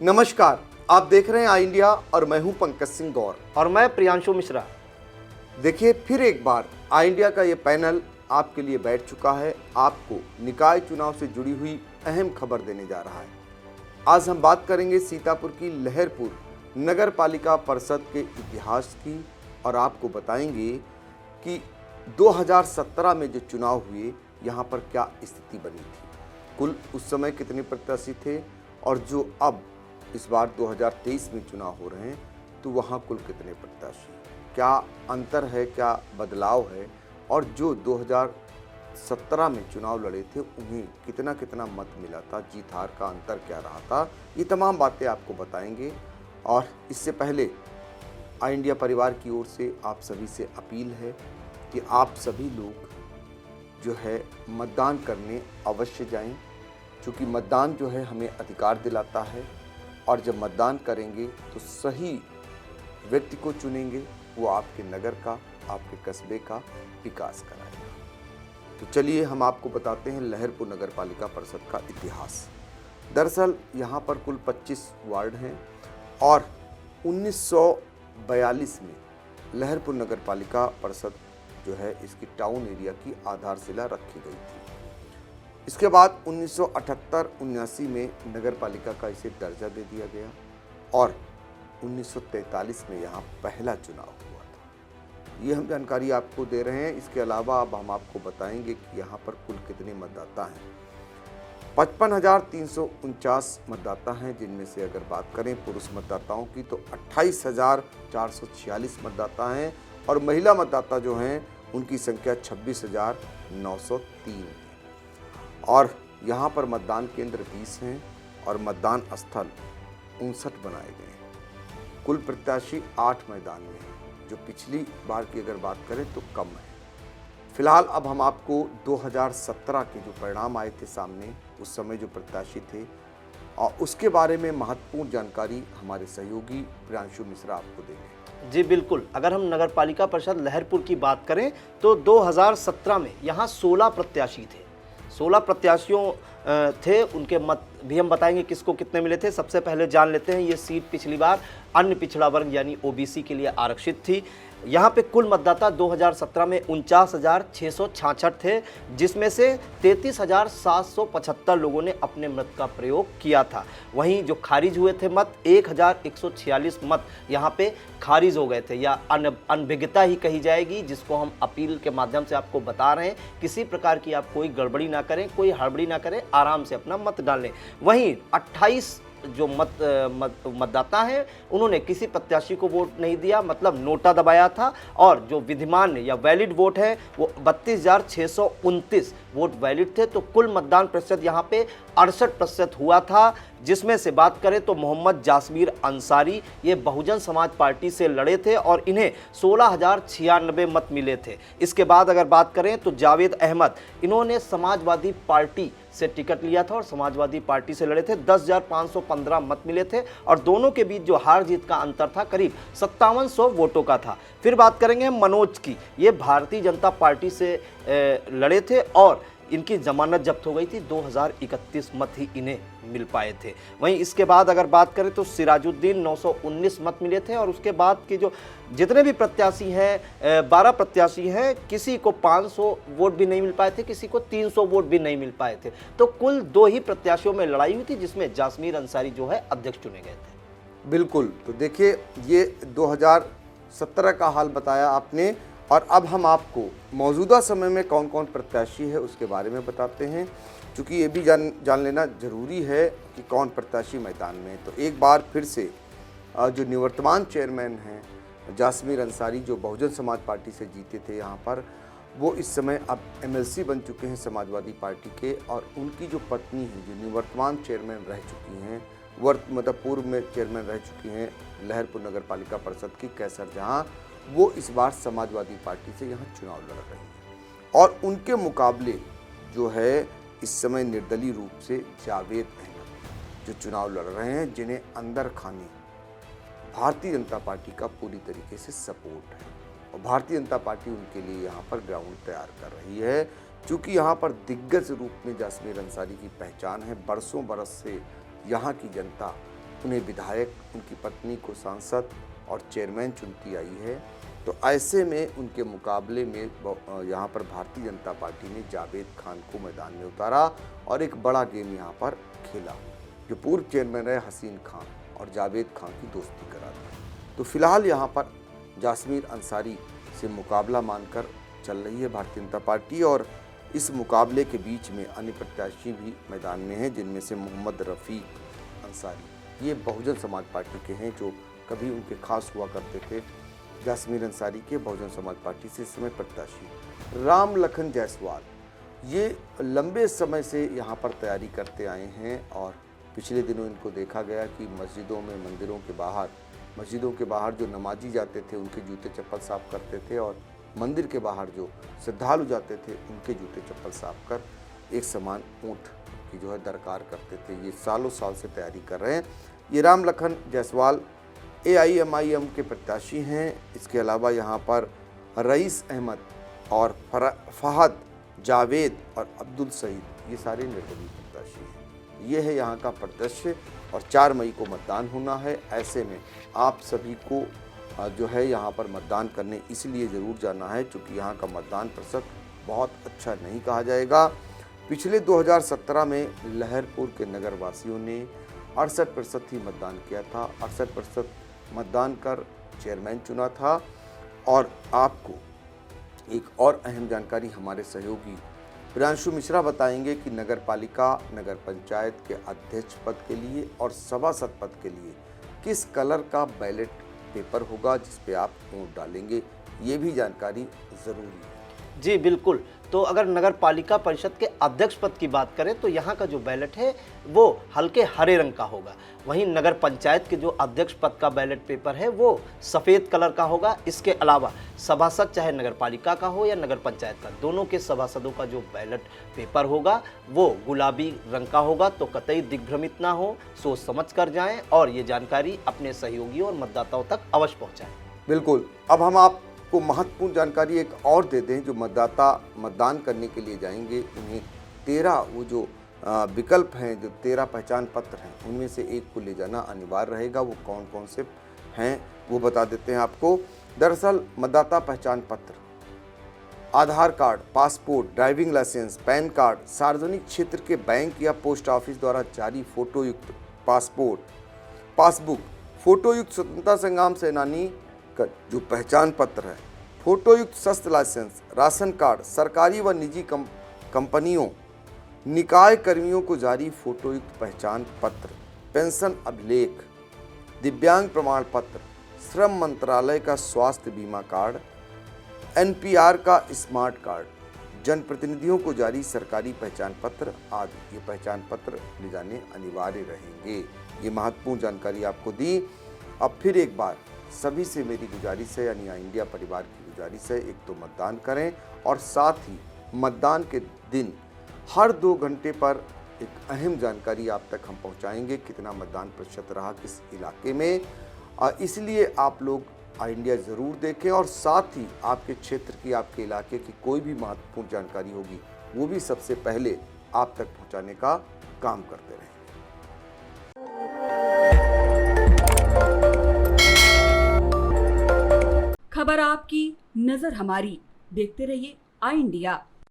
नमस्कार, आप देख रहे हैं आई इंडिया और मैं हूं पंकज सिंह गौर। और मैं प्रियांशु मिश्रा। देखिए, फिर एक बार आई इंडिया का ये पैनल आपके लिए बैठ चुका है, आपको निकाय चुनाव से जुड़ी हुई अहम खबर देने जा रहा है। आज हम बात करेंगे सीतापुर की लहरपुर नगर पालिका परिषद के इतिहास की और आपको बताएंगे कि 2017 में जो चुनाव हुए यहाँ पर क्या स्थिति बनी थी, कुल उस समय कितने प्रत्याशी थे और जो अब इस बार 2023 में चुनाव हो रहे हैं तो वहाँ कुल कितने प्रत्याशी, क्या अंतर है, क्या बदलाव है और जो 2017 में चुनाव लड़े थे उन्हें कितना कितना मत मिला था, जीत हार का अंतर क्या रहा था, ये तमाम बातें आपको बताएंगे। और इससे पहले आई इंडिया परिवार की ओर से आप सभी से अपील है कि आप सभी लोग जो है मतदान करने अवश्य जाएं, क्योंकि मतदान जो है हमें अधिकार दिलाता है और जब मतदान करेंगे तो सही व्यक्ति को चुनेंगे, वो आपके नगर का, आपके कस्बे का विकास कराएगा। तो चलिए हम आपको बताते हैं लहरपुर नगर पालिका परिषद का इतिहास। दरअसल यहाँ पर कुल 25 वार्ड हैं और 1942 में लहरपुर नगर पालिका परिषद जो है इसकी टाउन एरिया की आधारशिला रखी गई थी। इसके बाद 1978-79 में नगर पालिका का इसे दर्जा दे दिया गया और 1943 में यहाँ पहला चुनाव हुआ था। ये हम जानकारी आपको दे रहे हैं। इसके अलावा अब हम आपको बताएंगे कि यहाँ पर कुल कितने मतदाता हैं। 55,349 मतदाता हैं, जिनमें से अगर बात करें पुरुष मतदाताओं की तो 28,446 मतदाता हैं और महिला मतदाता जो हैं उनकी संख्या 26,903 है। और यहाँ पर मतदान केंद्र 20 हैं और मतदान स्थल 59 बनाए गए हैं। कुल प्रत्याशी 8 मैदान में हैं, जो पिछली बार की अगर बात करें तो कम है। फिलहाल अब हम आपको 2017 के जो परिणाम आए थे सामने, उस समय जो प्रत्याशी थे और उसके बारे में महत्वपूर्ण जानकारी हमारे सहयोगी प्रियांशु मिश्रा आपको देंगे। जी बिल्कुल, अगर हम नगर पालिका परिषद लहरपुर की बात करें तो 2017 में यहाँ 16 प्रत्याशी थे। 16 प्रत्याशियों थे, उनके मत भी हम बताएंगे किसको कितने मिले थे। सबसे पहले जान लेते हैं, ये सीट पिछली बार अन्य पिछड़ा वर्ग यानी ओबीसी के लिए आरक्षित थी। यहाँ पे कुल मतदाता 2017 में 49,666 थे, जिसमें से 33,775 लोगों ने अपने मत का प्रयोग किया था। वहीं जो खारिज हुए थे मत, 1,146 मत यहाँ पे खारिज हो गए थे या अनभिज्ञता ही कही जाएगी, जिसको हम अपील के माध्यम से आपको बता रहे हैं। किसी प्रकार की आप कोई गड़बड़ी ना करें, कोई हड़बड़ी ना करें, आराम से अपना मत डालें। वहीं 28 जो मतदाता हैं उन्होंने किसी प्रत्याशी को वोट नहीं दिया, मतलब नोटा दबाया था। और जो विधिमान या वैलिड वोट है वो 32,629 वोट वैलिड थे। तो कुल मतदान प्रतिशत यहाँ पे 68% हुआ था, जिसमें से बात करें तो मोहम्मद जासमीर अंसारी ये बहुजन समाज पार्टी से लड़े थे और इन्हें 16,096 मत मिले थे। इसके बाद अगर बात करें तो जावेद अहमद, इन्होंने समाजवादी पार्टी से टिकट लिया था और समाजवादी पार्टी से लड़े थे। 10,515 मत मिले थे और दोनों के बीच जो हार जीत का अंतर था करीब 5700 वोटों का था। फिर बात करेंगे मनोज की, ये भारतीय जनता पार्टी से लड़े थे और इनकी जमानत जब्त हो गई थी। 2031 मत ही इन्हें मिल पाए थे। वहीं इसके बाद अगर बात करें तो सिराजुद्दीन 919 मत मिले थे और उसके बाद के जो जितने भी प्रत्याशी हैं 12 प्रत्याशी हैं, किसी को 500 वोट भी नहीं मिल पाए थे, किसी को 300 वोट भी नहीं मिल पाए थे। तो कुल 2 ही प्रत्याशियों में लड़ाई हुई थी, जिसमें जासमीर अंसारी जो है अध्यक्ष चुने गए थे। बिल्कुल, तो देखिए ये 2017 का हाल बताया आपने और अब हम आपको मौजूदा समय में कौन कौन प्रत्याशी है उसके बारे में बताते हैं, क्योंकि ये भी जान लेना ज़रूरी है कि कौन प्रत्याशी मैदान में है। तो एक बार फिर से जो निवर्तमान चेयरमैन हैं जासमीर अंसारी, जो बहुजन समाज पार्टी से जीते थे यहाँ पर, वो इस समय अब एमएलसी बन चुके हैं समाजवादी पार्टी के। और उनकी जो पत्नी हैं, जो निवर्तमान चेयरमैन रह चुकी हैं, मतलब पूर्व में चेयरमैन रह चुकी हैं लहरपुर नगर पालिका परिषद की, कैसर जहाँ, वो इस बार समाजवादी पार्टी से यहाँ चुनाव लड़ रही हैं। और उनके मुकाबले जो है इस समय निर्दलीय रूप से जावेद अहमद जो चुनाव लड़ रहे हैं, जिन्हें अंदर खाने भारतीय जनता पार्टी का पूरी तरीके से सपोर्ट है और भारतीय जनता पार्टी उनके लिए यहाँ पर ग्राउंड तैयार कर रही है। चूँकि यहाँ पर दिग्गज रूप में जासमीर अंसारी की पहचान है, बरसों बरस से यहाँ की जनता उन्हें विधायक, उनकी पत्नी को सांसद और चेयरमैन चुनती आई है। तो ऐसे में उनके मुकाबले में यहाँ पर भारतीय जनता पार्टी ने जावेद खान को मैदान में उतारा और एक बड़ा गेम यहाँ पर खेला, जो पूर्व चेयरमैन रहे हसीन खान और जावेद खान की दोस्ती करा दी। तो फिलहाल यहाँ पर जासमीर अंसारी से मुकाबला मानकर चल रही है भारतीय जनता पार्टी, और इस मुकाबले के बीच में अन्य प्रत्याशी भी मैदान में हैं, जिनमें से मोहम्मद रफ़ीक अंसारी, ये बहुजन समाज पार्टी के हैं, जो कभी उनके खास हुआ करते थे जासमीर अंसारी के बहुजन समाज पार्टी से इस समय प्रत्याशी। राम लखन जायसवाल, ये लंबे समय से यहाँ पर तैयारी करते आए हैं और पिछले दिनों इनको देखा गया कि मस्जिदों में, मस्जिदों के बाहर जो नमाजी जाते थे उनके जूते चप्पल साफ करते थे, और मंदिर के बाहर जो श्रद्धालु जाते थे उनके जूते चप्पल साफ कर एक समान ऊँट की जो है दरकार करते थे। ये सालों साल से तैयारी कर रहे हैं। ये राम लखन जायसवाल AIMIM के प्रत्याशी हैं। इसके अलावा यहाँ पर रईस अहमद और फहद, जावेद और अब्दुल सईद, ये सारे निर्दलीय प्रत्याशी हैं। ये है यहाँ का परिदृश्य, और 4 मई को मतदान होना है। ऐसे में आप सभी को जो है यहाँ पर मतदान करने इसलिए ज़रूर जाना है क्योंकि यहाँ का मतदान प्रतिशत बहुत अच्छा नहीं कहा जाएगा। पिछले 2017 में लहरपुर के नगर वासियों ने 68% ही मतदान किया था, 68% मतदान कर चेयरमैन चुना था। और आपको एक और अहम जानकारी हमारे सहयोगी प्रियांशु मिश्रा बताएंगे कि नगर पालिका, नगर पंचायत के अध्यक्ष पद के लिए और सभासद पद के लिए किस कलर का बैलेट पेपर होगा जिस पे आप वोट डालेंगे, ये भी जानकारी ज़रूरी है। जी बिल्कुल। तो अगर नगर पालिका परिषद के अध्यक्ष पद की बात करें तो यहाँ का जो बैलेट है वो हल्के हरे रंग का होगा। वहीं नगर पंचायत के जो अध्यक्ष पद का बैलेट पेपर है वो सफ़ेद कलर का होगा। इसके अलावा सभासद, चाहे नगर पालिका का हो या नगर पंचायत का, दोनों के सभासदों का जो बैलेट पेपर होगा वो गुलाबी रंग का होगा। तो कतई दिग्भ्रमित ना हो, सोच समझ कर जाएं और ये जानकारी अपने सहयोगियों और मतदाताओं तक अवश्य पहुँचाएँ। बिल्कुल। अब हम आपको महत्वपूर्ण जानकारी एक और दे दें। जो मतदाता मतदान करने के लिए जाएंगे, उन्हें 13 वो जो विकल्प हैं, जो 13 पहचान पत्र हैं, उनमें से एक को ले जाना अनिवार्य रहेगा। वो कौन कौन से हैं वो बता देते हैं आपको। दरअसल मतदाता पहचान पत्र, Aadhaar card, passport, driving licence, PAN card, सार्वजनिक क्षेत्र के बैंक या पोस्ट ऑफिस द्वारा जारी फोटोयुक्त पासबुक, फोटोयुक्त स्वतंत्रता संग्राम सेनानी का जो पहचान पत्र है, फोटोयुक्त शस्त्र लाइसेंस, राशन कार्ड, सरकारी व निजी कंपनियों, निकाय कर्मियों को जारी फोटोयुक्त पहचान पत्र, पेंशन अभिलेख, दिव्यांग प्रमाण पत्र, श्रम मंत्रालय का स्वास्थ्य बीमा कार्ड, NPR का स्मार्ट कार्ड, जनप्रतिनिधियों को जारी सरकारी पहचान पत्र आदि, ये पहचान पत्र ले जाने अनिवार्य रहेंगे। ये महत्वपूर्ण जानकारी आपको दी। अब फिर एक बार सभी से मेरी गुजारिश है, यानी इंडिया परिवार की गुजारिश है, एक तो मतदान करें और साथ ही मतदान के दिन हर 2 घंटे पर एक अहम जानकारी आप तक हम पहुंचाएंगे, कितना मतदान प्रतिशत रहा किस इलाके में। इसलिए आप लोग इंडिया ज़रूर देखें और साथ ही आपके क्षेत्र की, आपके इलाके की कोई भी महत्वपूर्ण जानकारी होगी वो भी सबसे पहले आप तक पहुंचाने का काम करते रहें। खबर आपकी, नजर हमारी। देखते रहिए आई इंडिया।